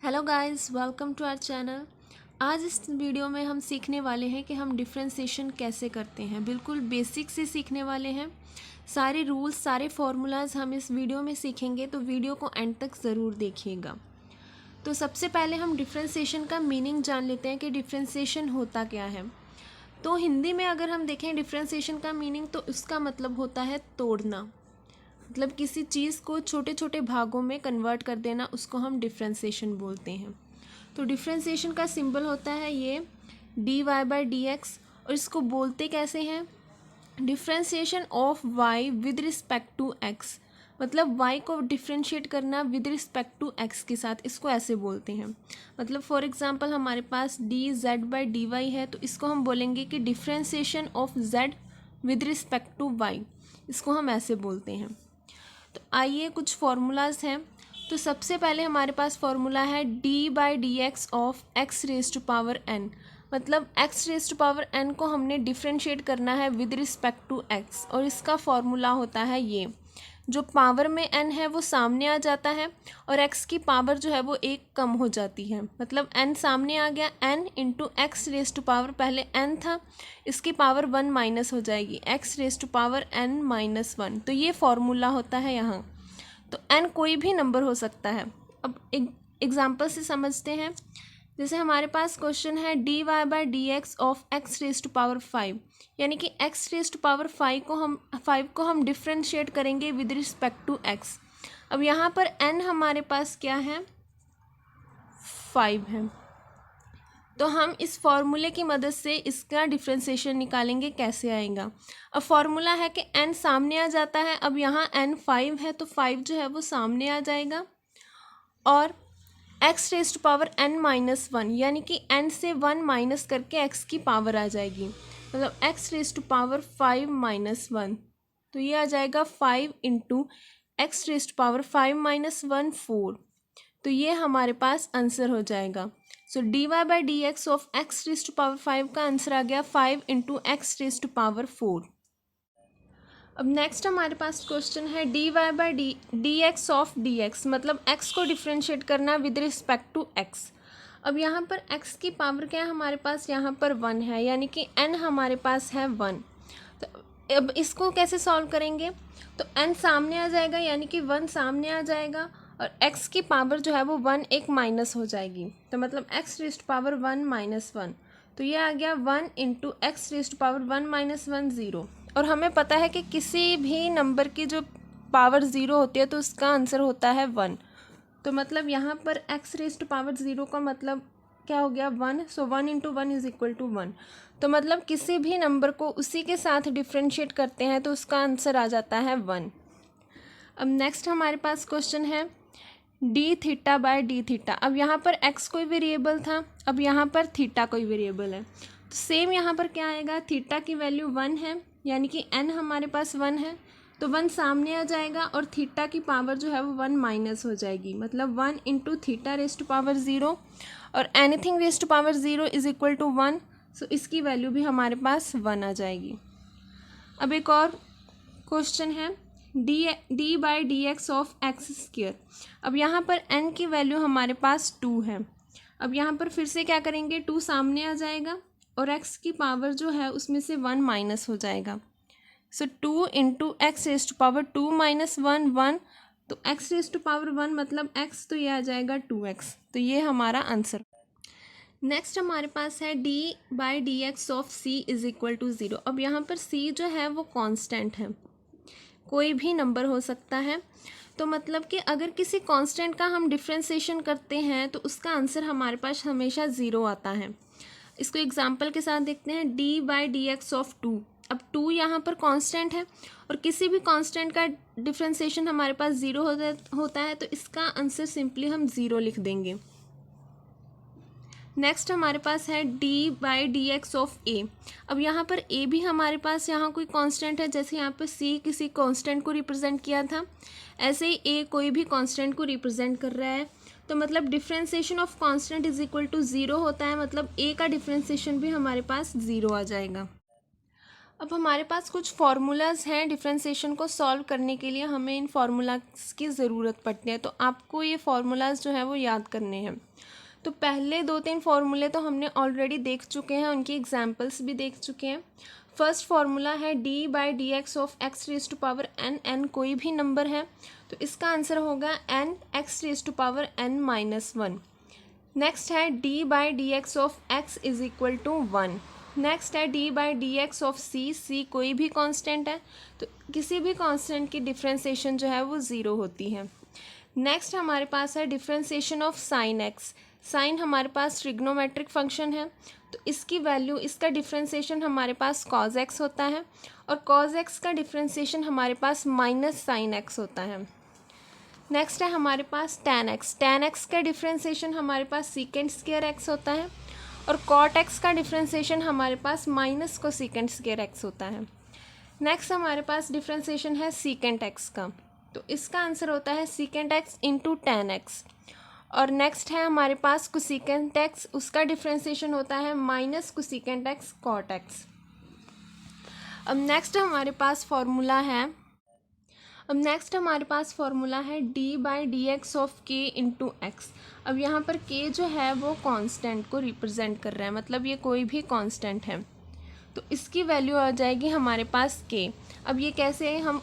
Hello guys, welcome to our channel. आज इस video में हम सीखने वाले हैं कि हम डिफरेंशिएशन कैसे करते हैं। बिल्कुल बेसिक से सीखने वाले हैं। सारे रूल्स, सारे फार्मूलाज हम इस वीडियो में सीखेंगे, तो वीडियो को एंड तक ज़रूर देखिएगा। तो सबसे पहले हम डिफरेंशिएशन का मीनिंग जान लेते हैं कि डिफरेंशिएशन होता क्या है। तो हिंदी में अगर हम देखें डिफरेंशिएशन का मीनिंग, तो उसका मतलब होता है तोड़ना। मतलब किसी चीज़ को छोटे छोटे भागों में कन्वर्ट कर देना, उसको हम डिफरेंशिएशन बोलते हैं। तो डिफरेंशिएशन का सिंबल होता है ये dy/dx, और इसको बोलते कैसे हैं? Differentiation of y with respect to x। मतलब y को डिफ्रेंशिएट करना विद रिस्पेक्ट टू x के साथ, इसको ऐसे बोलते हैं। मतलब फॉर एग्जांपल हमारे पास dz/dy है, तो इसको हम बोलेंगे कि differentiation of z with respect to y, इसको हम ऐसे बोलते हैं। तो आइए कुछ फार्मूलाज हैं। तो सबसे पहले हमारे पास फार्मूला है d/dx of x raise to power n। मतलब x raise to power n को हमने डिफ्रेंशिएट करना है विद रिस्पेक्ट टू x, और इसका फार्मूला होता है ये, जो पावर में n है वो सामने आ जाता है और x की पावर जो है वो एक कम हो जाती है। मतलब n सामने आ गया, n into x raise to power, पहले n था, इसकी पावर 1 माइनस हो जाएगी, x raise to power n minus 1। तो ये फॉर्मूला होता है यहाँ। तो n कोई भी नंबर हो सकता है। अब एक एग्जाम्पल से समझते हैं। जैसे हमारे पास क्वेश्चन है dy/dx of x raise to power 5, यानी कि x रेज टू पावर 5 को हम डिफ्रेंशिएट करेंगे विद रिस्पेक्ट टू x। अब यहाँ पर n हमारे पास क्या है? 5 है। तो हम इस फॉर्मूले की मदद से इसका डिफ्रेंशिएशन निकालेंगे। कैसे आएगा? अब फॉर्मूला है कि n सामने आ जाता है। अब यहाँ n 5 है, तो 5 जो है वो सामने आ जाएगा, और x raise to power n minus 1, यानी कि n से 1 माइनस करके x की पावर आ जाएगी। मतलब x raise to power 5 minus 1, तो ये आ जाएगा 5 into x raise to power 5 minus 1 4। तो ये हमारे पास आंसर हो जाएगा। So dy/dx of x raise to power 5 का आंसर आ गया 5 into x raise to power 4। अब नेक्स्ट हमारे पास क्वेश्चन है dy/dx ऑफ dx, मतलब x को डिफ्रेंशिएट करना विद रिस्पेक्ट टू x। अब यहाँ पर x की पावर क्या है हमारे पास? यहाँ पर 1 है, यानी कि n हमारे पास है 1। तो अब इसको कैसे सॉल्व करेंगे? तो n सामने आ जाएगा, यानी कि 1 सामने आ जाएगा, और x की पावर जो है वो 1 एक माइनस हो जाएगी। तो मतलब x raise to power 1 minus 1, तो ये आ गया 1 into x raise to power 1 minus 1 0। और हमें पता है कि किसी भी नंबर की जो पावर 0 होती है तो उसका आंसर होता है 1। तो मतलब यहाँ पर x रेज टू पावर 0 का मतलब क्या हो गया? 1। सो 1 इंटू 1 इज इक्वल टू 1। तो मतलब किसी भी नंबर को उसी के साथ डिफ्रेंशिएट करते हैं तो उसका आंसर आ जाता है 1। अब नेक्स्ट हमारे पास क्वेश्चन है d θ/d θ। अब यहाँ पर x कोई वेरिएबल था, अब यहाँ पर थीटा कोई वेरिएबल है। तो सेम यहाँ पर क्या आएगा? थीटा की वैल्यू 1 है, यानी कि n हमारे पास 1 है, तो 1 सामने आ जाएगा, और थीटा की पावर जो है वो 1 माइनस हो जाएगी। मतलब 1 into theta raise to power 0, और anything raise to power 0 is equal to 1। So इसकी वैल्यू भी हमारे पास 1 आ जाएगी। अब एक और क्वेश्चन है d/dx ऑफ एक्स स्क्वायर। अब यहाँ पर n की वैल्यू हमारे पास 2 है। अब यहाँ पर फिर से क्या करेंगे? 2 सामने आ जाएगा, और x की पावर जो है उसमें से 1 माइनस हो जाएगा। So 2 into x raise to power 2 minus 1 1। तो x रेज टू पावर 1 मतलब x, तो ये आ जाएगा 2x। तो ये हमारा आंसर। नेक्स्ट हमारे पास है d/dx of c is equal to 0। अब यहाँ पर c जो है वो कांस्टेंट है, कोई भी नंबर हो सकता है। तो मतलब कि अगर किसी कांस्टेंट का हम डिफ्रेंशिएशन करते हैं तो उसका आंसर हमारे पास हमेशा 0 आता है। इसको एग्जांपल के साथ देखते हैं। d/dx of 2। अब 2 यहाँ पर कांस्टेंट है, और किसी भी कांस्टेंट का डिफ्रेंशिएशन हमारे पास 0 होता है, तो इसका आंसर सिंपली हम 0 लिख देंगे। नेक्स्ट हमारे पास है d/dx ऑफ a। अब यहाँ पर a भी हमारे पास यहाँ कोई कांस्टेंट है, जैसे यहाँ पर c किसी कांस्टेंट को रिप्रेजेंट किया था, ऐसे ही a कोई भी कांस्टेंट को रिप्रेजेंट कर रहा है। तो मतलब differentiation of constant is equal to 0 होता है, मतलब a का डिफ्रेंशिएशन भी हमारे पास 0 आ जाएगा। अब हमारे पास कुछ फार्मूलाज हैं डिफरेंशिएशन को सॉल्व करने के लिए, हमें इन फार्मूलाज की ज़रूरत पड़ती है। तो आपको ये फार्मूलाज जो है वो याद करने हैं। तो पहले 2-3 फार्मूले तो हमने ऑलरेडी देख चुके हैं, उनकी एग्जांपल्स भी देख चुके हैं। फर्स्ट फार्मूला है d/dx of x raise to power n, n कोई भी नंबर है तो इसका आंसर होगा n x raise to power n-1। Next है d/dx of x is equal to 1। Next है d/dx ऑफ c कोई भी कांस्टेंट है तो किसी भी कांस्टेंट की डिफरेंशिएशन जो है वो 0 होती है। नेक्स्ट हमारे पास है differentiation of sine x। Sine हमारे पास ट्रिग्नोमेट्रिक फंक्शन है तो इसकी वैल्यू, इसका डिफरेंशिएशन हमारे पास cos x होता है और cos x का डिफरेंशिएशन हमारे पास माइनस साइन x होता है। नेक्स्ट है हमारे पास tan x। tan x का डिफरेंशिएशन हमारे पास सेकेंड स्क्वायर x होता है और cot x का डिफरेंशिएशन हमारे पास माइनस को सेकेंड स्क्वायर x होता है। नेक्स्ट हमारे पास डिफरेंशिएशन है सेकेंड x का, तो इसका आंसर होता है second x into tan x। और नेक्स्ट है हमारे पास कोसेकेंट x, उसका डिफरेंशिएशन होता है minus cosecant x cot x। अब नेक्स्ट हमारे पास फार्मूला है d/dx of k into x। अब यहाँ पर k जो है वो कांस्टेंट को रिप्रेजेंट कर रहा है, मतलब ये कोई भी कांस्टेंट है तो इसकी वैल्यू आ जाएगी हमारे पास k। अब ये कैसे हम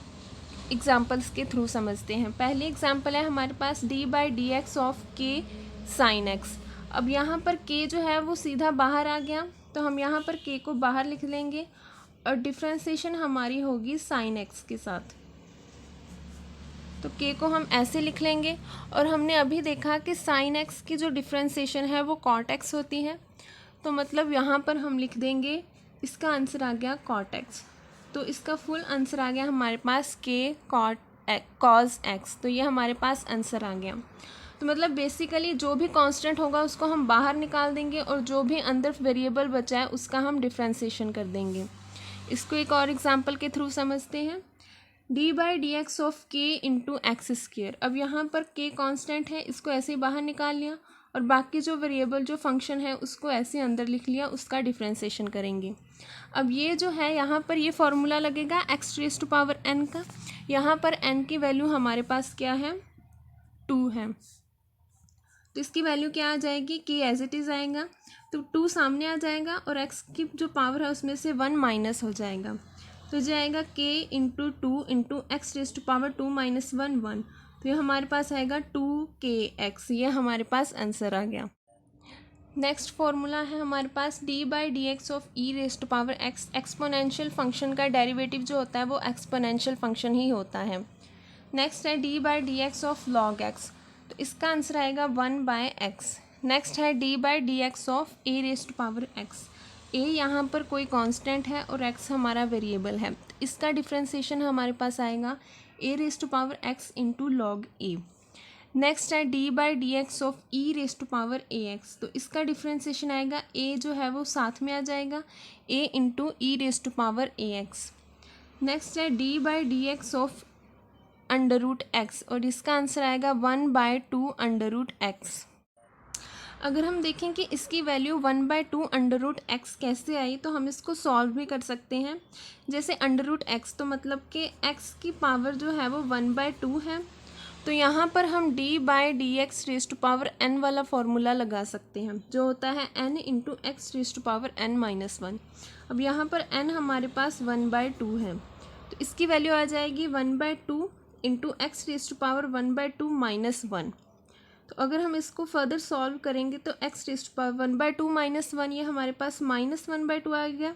एग्जांपल्स के थ्रू समझते हैं। पहली एग्जांपल है हमारे पास d/dx of k sin x। अब यहाँ पर k जो है वो सीधा बाहर आ गया तो हम यहाँ पर k को बाहर लिख लेंगे और डिफरेंशिएशन हमारी होगी sin x के साथ, तो k को हम ऐसे लिख लेंगे। और हमने अभी देखा कि sin x की जो डिफरेंशिएशन है वो cot x होती है, तो मतलब यहाँ पर हम लिख देंगे, इसका आंसर आ गया cot x। तो इसका फुल आंसर आ गया हमारे पास k cos x, तो ये हमारे पास आंसर आ गया। तो मतलब बेसिकली जो भी कांस्टेंट होगा उसको हम बाहर निकाल देंगे और जो भी अंदर वेरिएबल बचा है उसका हम डिफरेंशिएशन कर देंगे। इसको एक और एग्जांपल के थ्रू समझते हैं। d/dx of k into x square. अब यहाँ पर k कांस्टेंट है, इसको ऐसे ही बाहर निकाल लिया और बाकी जो वेरिएबल जो फंक्शन है उसको ऐसे अंदर लिख लिया, उसका डिफरेंशिएशन करेंगे। अब ये जो है यहाँ पर ये फार्मूला लगेगा x raise to power n का। यहाँ पर n की वैल्यू हमारे पास क्या है, 2 है, तो इसकी वैल्यू क्या आ जाएगी, k एज इट इज़ आएगा तो 2 सामने आ जाएगा और x की जो पावर है उसमें से 1 माइनस हो जाएगा, तो जाएगा k into 2 into x raise to power 2 minus 1 1, तो ये हमारे पास आएगा 2kx। ये हमारे पास आंसर आ गया। नेक्स्ट फार्मूला है हमारे पास d/dx of e raise to power x। Exponential function का डेरिवेटिव जो होता है वो एक्सपोनेंशियल फंक्शन ही होता है। नेक्स्ट है d/dx ऑफ log x, तो इसका आंसर आएगा 1/x। नेक्स्ट है d/dx of a raise to power x। a यहाँ पर कोई कांस्टेंट है और x हमारा वेरिएबल है, तो इसका डिफरेंशिएशन हमारे पास आएगा a raise to power x into log a। Next है d/dx of e raise to power ax, तो इसका डिफरेंशिएशन आएगा a जो है वो साथ में आ जाएगा a into e raise to power ax। Next है d/dx ऑफ √x और इसका आंसर आएगा 1/2 √x। अगर हम देखें कि इसकी वैल्यू 1/2 √x कैसे आई, तो हम इसको सॉल्व भी कर सकते हैं। जैसे √x तो मतलब कि x की पावर जो है वो 1/2 है, तो यहाँ पर हम d/dx raise to power n वाला फार्मूला लगा सकते हैं जो होता है n into x raise to power n-1। अब यहाँ पर n हमारे पास 1/2 है, तो इसकी वैल्यू आ जाएगी 1/2 into x raise to power 1/2 minus 1। तो अगर हम इसको फर्दर सॉल्व करेंगे तो x raise to power 1/2 minus 1, ये हमारे पास माइनस 1/2 आ गया,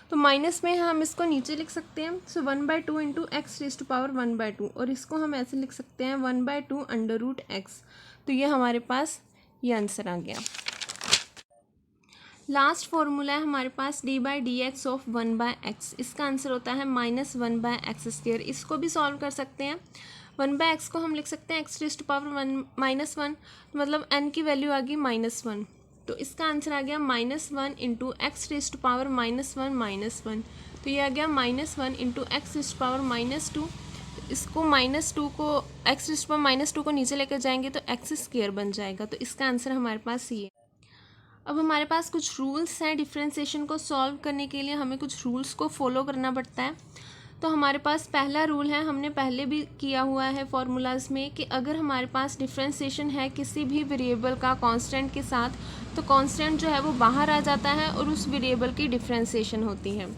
तो माइनस में हम इसको नीचे लिख सकते हैं। So 1/2 into x raise to power 1/2, और इसको हम ऐसे लिख सकते हैं 1/2 √x। तो ये हमारे पास ये आंसर आ गया। लास्ट फार्मूला है हमारे पास d/dx ऑफ 1/x। इसका आंसर होता है -1/x²। इसको भी सॉल्व कर सकते हैं। 1/x को हम लिख सकते हैं एक्स रेज़ टू पावर -1, मतलब n की वैल्यू आ गई -1, तो इसका आंसर आ गया -1 into x raise to power -1, तो ये आ गया -1 into x raise to power -2। तो इसको -2 को एक्स रेज़ टू पावर -2 को नीचे लेकर जाएंगे तो x² बन जाएगा, तो इसका आंसर हमारे पास ये है। अब हमारे पास कुछ रूल्स हैं डिफ्रेंशिएशन को सॉल्व करने के लिए, हमें कुछ रूल्स को फॉलो करना पड़ता है। तो हमारे पास पहला रूल है, हमने पहले भी किया हुआ है फॉर्मूलाज में, कि अगर हमारे पास डिफ्रेंशिएशन है किसी भी वेरिएबल का कांस्टेंट के साथ, तो कांस्टेंट जो है वो बाहर आ जाता है और उस वेरिएबल की डिफ्रेंशिएशन होती है।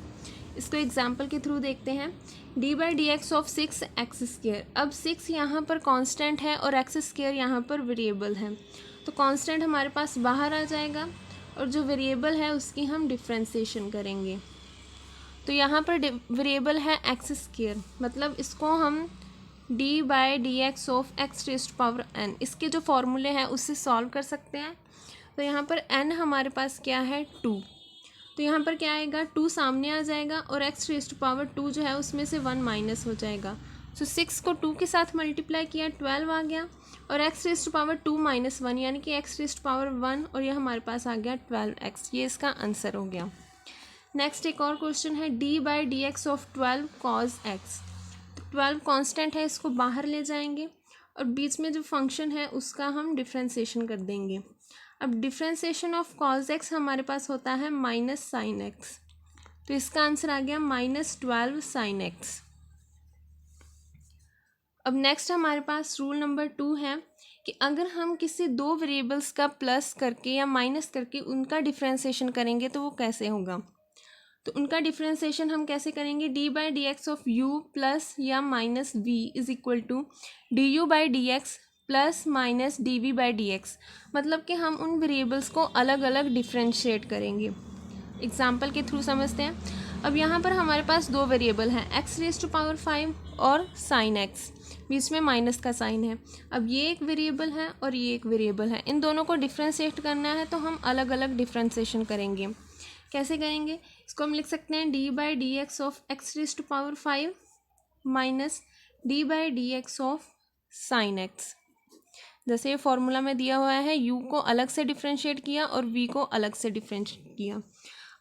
इसको एग्जांपल के थ्रू देखते हैं। d/dx of 6x²। अब 6 यहाँ पर कांस्टेंट है और x² यहाँ पर वेरिएबल है, तो कांस्टेंट हमारे पास बाहर आ जाएगा और जो वेरिएबल है उसकी हम डिफ्रेंशिएशन करेंगे। तो यहाँ पर वेरिएबल है x², मतलब इसको हम d/dx ऑफ x⁴n, इसके जो फॉर्मूले हैं उससे सॉल्व कर सकते हैं। तो यहाँ पर n हमारे पास क्या है 2, तो यहाँ पर क्या आएगा 2 सामने आ जाएगा और x⁴2 जो है उसमें से 1 माइनस हो जाएगा। तो 6 को 2 के साथ मल्टीप्लाई किया 12 आ गया, और x⁴2 माइनस 1 यानी कि x⁴1, और यह हमारे पास आ गया 12x। ये इसका आंसर हो गया। नेक्स्ट एक और क्वेश्चन है d/dx ऑफ 12 cos x। तो 12 कांस्टेंट है, इसको बाहर ले जाएंगे और बीच में जो फंक्शन है उसका हम डिफ्रेंशिएशन कर देंगे। अब डिफ्रेंशिएशन ऑफ cos x हमारे पास होता है -sin x, तो इसका आंसर आ गया -12 sin x। अब नेक्स्ट हमारे पास रूल नंबर 2 है कि अगर हम किसी दो वेरिएबल्स का प्लस करके या माइनस करके उनका डिफ्रेंशिएशन करेंगे तो वो कैसे होगा। तो उनका डिफ्रेंशिएशन हम कैसे करेंगे, d/dx ऑफ u प्लस या minus v is equal to du/dx plus minus dv/dx, मतलब कि हम उन वेरिएबल्स को अलग अलग डिफ्रेंशिएट करेंगे। एग्जाम्पल के थ्रू समझते हैं। अब यहाँ पर हमारे पास दो वेरिएबल हैं x⁵ और sin x, बीच में माइनस का साइन है। अब ये एक वेरिएबल है और ये एक वेरिएबल है, इन दोनों को डिफ्रेंशिएट करना है तो हम अलग अलग डिफ्रेंशिएशन करेंगे। कैसे करेंगे, इसको हम लिख सकते हैं d/dx of x⁵ minus d/dx of sin x। जैसे ये फॉर्मूला में दिया हुआ है, u को अलग से डिफ्रेंशिएट किया और v को अलग से डिफ्रेंशिएट किया।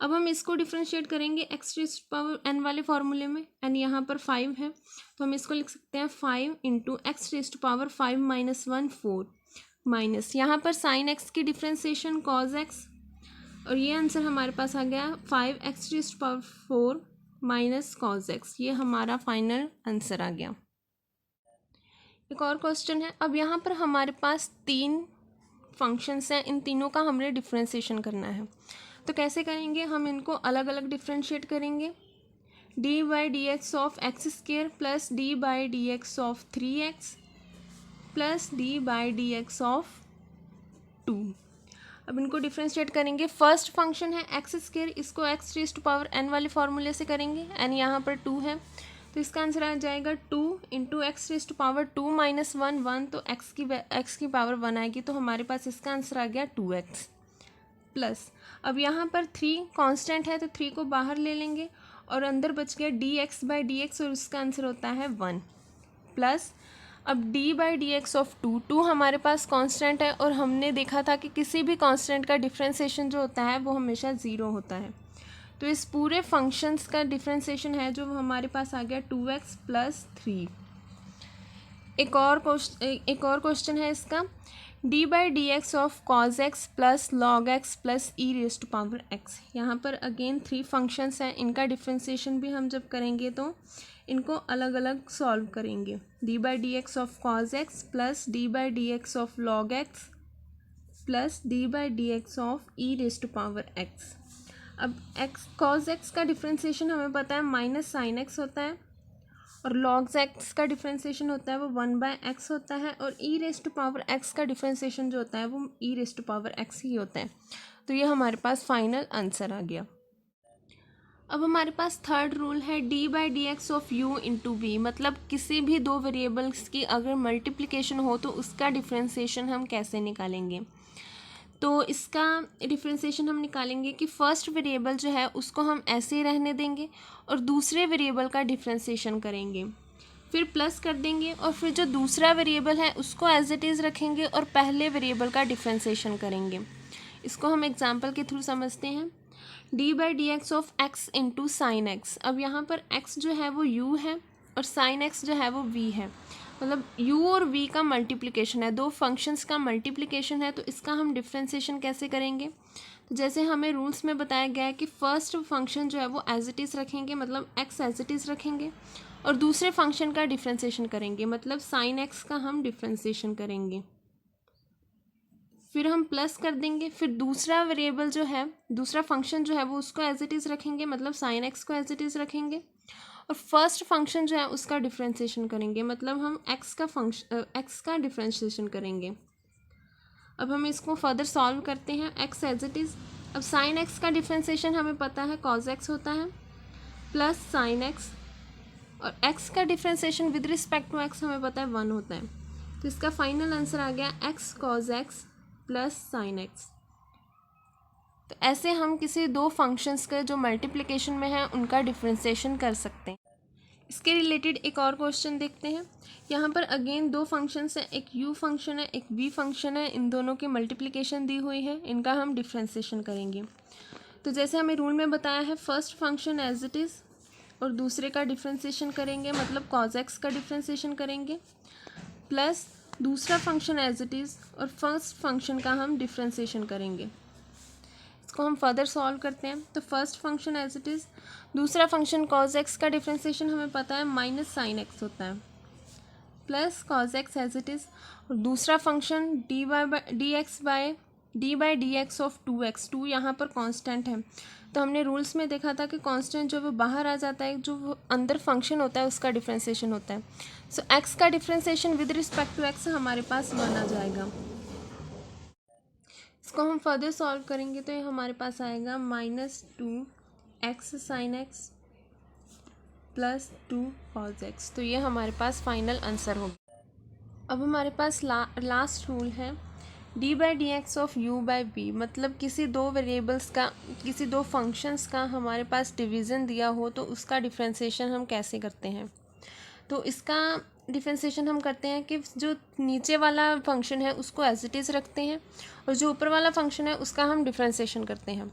अब हम इसको डिफ्रेंशिएट करेंगे x⁴n वाले फॉर्मूले में, n यहाँ पर 5 है तो हम इसको लिख सकते हैं 5 इंटू x⁵5 माइनस 1 4 माइनस यहाँ पर sin x की डिफ्रेंशिएशन cos x, और ये आंसर हमारे पास आ गया 5x⁴ माइनस cos x। ये हमारा फाइनल आंसर आ गया। एक और क्वेश्चन है। अब यहाँ पर हमारे पास 3 फंक्शंस हैं, इन तीनों का हमने डिफ्रेंशिएशन करना है। तो कैसे करेंगे, हम इनको अलग अलग डिफ्रेंशिएट करेंगे। d/dx of x² plus d/dx of 3x plus d/dx of 2। अब इनको डिफ्रेंशिएट करेंगे। फर्स्ट फंक्शन है x², इसको x⁵n वाले फॉर्मूले से करेंगे। n यहाँ पर 2 है तो इसका आंसर आ जाएगा 2 इंटू x⁵2 माइनस 1 तो x की पावर 1 आएगी, तो हमारे पास इसका आंसर आ गया 2x प्लस। अब यहाँ पर 3 कांस्टेंट है तो 3 को बाहर ले लेंगे और अंदर बच गया dx/dx और उसका आंसर होता है 1 प्लस। अब d/dx ऑफ 2 हमारे पास कांस्टेंट है और हमने देखा था कि किसी भी कांस्टेंट का डिफ्रेंशिएशन जो होता है वो हमेशा 0 होता है। तो इस पूरे फंक्शंस का डिफ्रेंशिएशन है जो हमारे पास आ गया 2x प्लस 3। एक और क्वेश्चन है इसका, d/dx of cos x plus log x plus e⁻x। यहाँ पर अगेन 3 फंक्शंस हैं, इनका डिफ्रेंशिएशन भी हम जब करेंगे तो इनको अलग अलग सॉल्व करेंगे। d/dx of cos x plus d/dx of log x plus d/dx of e⁻x। अब cos x का डिफ्रेंशिएशन हमें पता है माइनस sin x होता है, और log x का डिफ्रेंशिएशन होता है वो 1/x होता है, और e⁻x का डिफ्रेंशिएशन जो होता है वो e⁻x ही होता है। तो ये हमारे पास फाइनल आंसर आ गया। अब हमारे पास थर्ड रूल है d/dx of u into v, मतलब किसी भी दो वेरिएबल्स की अगर मल्टीप्लिकेशन हो तो उसका डिफ्रेंशिएशन हम कैसे निकालेंगे। तो इसका डिफ्रेंशिएशन हम निकालेंगे कि फर्स्ट वेरिएबल जो है उसको हम ऐसे ही रहने देंगे और दूसरे वेरिएबल का डिफ्रेंशिएशन करेंगे, फिर प्लस कर देंगे और फिर जो दूसरा वेरिएबल है उसको एज इट इज़ रखेंगे और पहले वेरिएबल का डिफ्रेंशिएशन करेंगे। इसको हम एग्जांपल के थ्रू समझते हैं। d/dx of x into sine x. अब यहाँ पर x जो है वो u है और साइन x जो है वो v है, मतलब u और v का मल्टीप्लिकेशन है, दो फंक्शंस का मल्टीप्लिकेशन है, तो इसका हम डिफ्रेंशिएशन कैसे करेंगे। तो जैसे हमें रूल्स में बताया गया है कि फर्स्ट फंक्शन जो है वो एज इट इज़ रखेंगे, मतलब x एज इट इज़ रखेंगे, और दूसरे फंक्शन का डिफ्रेंशिएशन करेंगे, मतलब sin x का हम डिफ्रेंशिएशन करेंगे, फिर हम प्लस कर देंगे, फिर दूसरा वेरिएबल जो है, दूसरा फंक्शन जो है वो उसको एज इट इज़ रखेंगे, मतलब sin x को एज इट इज़ रखेंगे, और फर्स्ट फंक्शन जो है उसका डिफ्रेंशिएशन करेंगे, मतलब हम x का डिफ्रेंशिएशन करेंगे। अब हम इसको फर्दर सॉल्व करते हैं, x एज इट इज़। अब sin x का डिफ्रेंशिएशन हमें पता है cos x होता है, प्लस sin x, और x का differentiation with respect to x हमें पता है 1 होता है, तो इसका फाइनल आंसर आ गया x cos x plus sin x। तो ऐसे हम किसी दो फंक्शंस का जो मल्टीप्लिकेशन में है उनका डिफ्रेंशिएशन कर सकते हैं। इसके रिलेटेड एक और क्वेश्चन देखते हैं। यहाँ पर अगेन दो फंक्शंस हैं, एक u फंक्शन है, एक v फंक्शन है, इन दोनों की मल्टीप्लिकेशन दी हुई है, इनका हम डिफ्रेंशिएशन करेंगे। तो जैसे हमें रूल में बताया है, first function as it is और दूसरे का डिफ्रेंशिएशन करेंगे, मतलब cos x का डिफ्रेंशिएशन करेंगे, प्लस दूसरा फंक्शन एज इट इज़ और फर्स्ट फंक्शन का हम डिफ्रेंशिएशन करेंगे। इसको हम फर्दर सॉल्व करते हैं। तो first function as it is, दूसरा फंक्शन cos x का डिफ्रेंशिएशन हमें पता है माइनस sin x होता है, plus cos x as it is, और दूसरा function d by d x of 2x, 2 यहाँ पर कांस्टेंट है, तो हमने रूल्स में देखा था कि कांस्टेंट जो वो बाहर आ जाता है, जो वो अंदर फंक्शन होता है उसका डिफ्रेंशिएशन होता है। सो x का differentiation with respect to x हमारे पास 1 आ जाएगा। इसको हम फर्दर सॉल्व करेंगे तो ये हमारे पास आएगा -2x sin x plus 2 cos x, तो ये हमारे पास फाइनल आंसर होगा। अब हमारे पास लास्ट रूल है d by d x of u by v, मतलब किसी दो वेरिएबल्स का, किसी दो फंक्शंस का हमारे पास डिवीज़न दिया हो तो उसका डिफ्रेंशिएशन हम कैसे करते हैं। तो इसका डिफ्रेंशिएशन हम करते हैं कि जो नीचे वाला फंक्शन है उसको एज इट इज़ रखते हैं, और जो ऊपर वाला फंक्शन है उसका हम डिफ्रेंशिएशन करते हैं,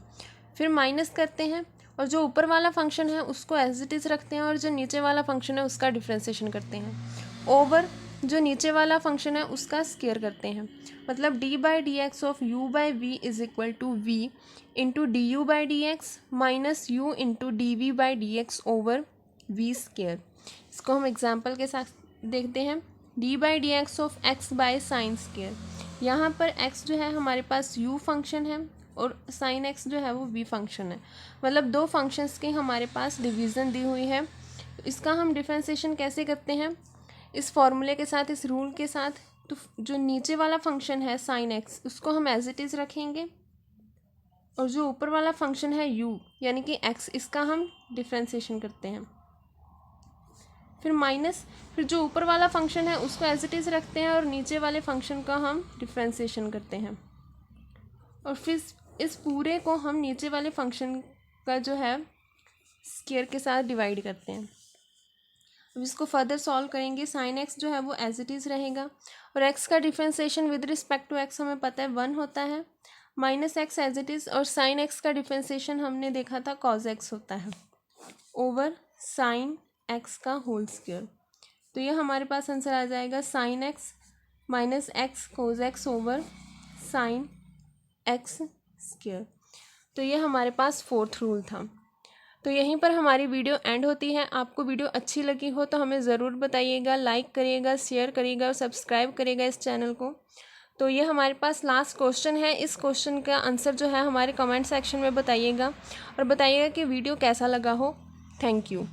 फिर माइनस करते हैं, और जो ऊपर वाला फंक्शन है उसको एज इट इज़ रखते हैं, और जो नीचे वाला फंक्शन है उसका डिफ्रेंशिएशन करते हैं, ओवर जो नीचे वाला फंक्शन है उसका स्क्वायर करते हैं, मतलब d by d x of u by v is equal to v into d u by d x minus u into d v by d x over v square. इसको हम example के साथ देखते हैं। D by d x of x by sine square, यहाँ पर x जो है हमारे पास यू फंक्शन है और साइन एक्स जो है वो वी फंक्शन है, मतलब दो फंक्शंस के हमारे पास डिवीज़न दी हुई है। इसका हम डिफ्रेंशिएशन कैसे करते हैं, इस फॉर्मूले के साथ, इस रूल के साथ। तो जो नीचे वाला फंक्शन है साइन एक्स उसको हम एज इट इज़ रखेंगे, और जो ऊपर वाला फंक्शन है यू यानी कि एक्स, इसका हम डिफ्रेंशिएशन करते हैं, फिर माइनस, फिर जो ऊपर वाला फंक्शन है उसको एज इट इज़ रखते हैं और नीचे वाले फंक्शन का हम डिफ्रेंशिएशन करते हैं, और फिर इस पूरे को हम नीचे वाले फंक्शन का जो है स्क्वायर के साथ डिवाइड करते हैं। अब इसको फर्दर सॉल्व करेंगे, साइन एक्स जो है वो एज इट इज़ रहेगा, और एक्स का differentiation with respect to X हमें पता है 1 होता है, minus X as it is, और साइन एक्स का डिफ्रेंशिएशन हमने देखा था कॉज एक्स होता है, ओवर साइन एक्स का होल स्क्वायर। तो ये हमारे पास आंसर आ जाएगा sine X minus X cos X over sine X square. तो ये हमारे पास फोर्थ रूल था। तो यहीं पर हमारी वीडियो एंड होती है। आपको वीडियो अच्छी लगी हो तो हमें ज़रूर बताइएगा, लाइक करिएगा, शेयर करिएगा और सब्सक्राइब करिएगा इस चैनल को। तो ये हमारे पास लास्ट क्वेश्चन है, इस क्वेश्चन का आंसर जो है हमारे कमेंट सेक्शन में बताइएगा, और बताइएगा कि वीडियो कैसा लगा हो। Thank you.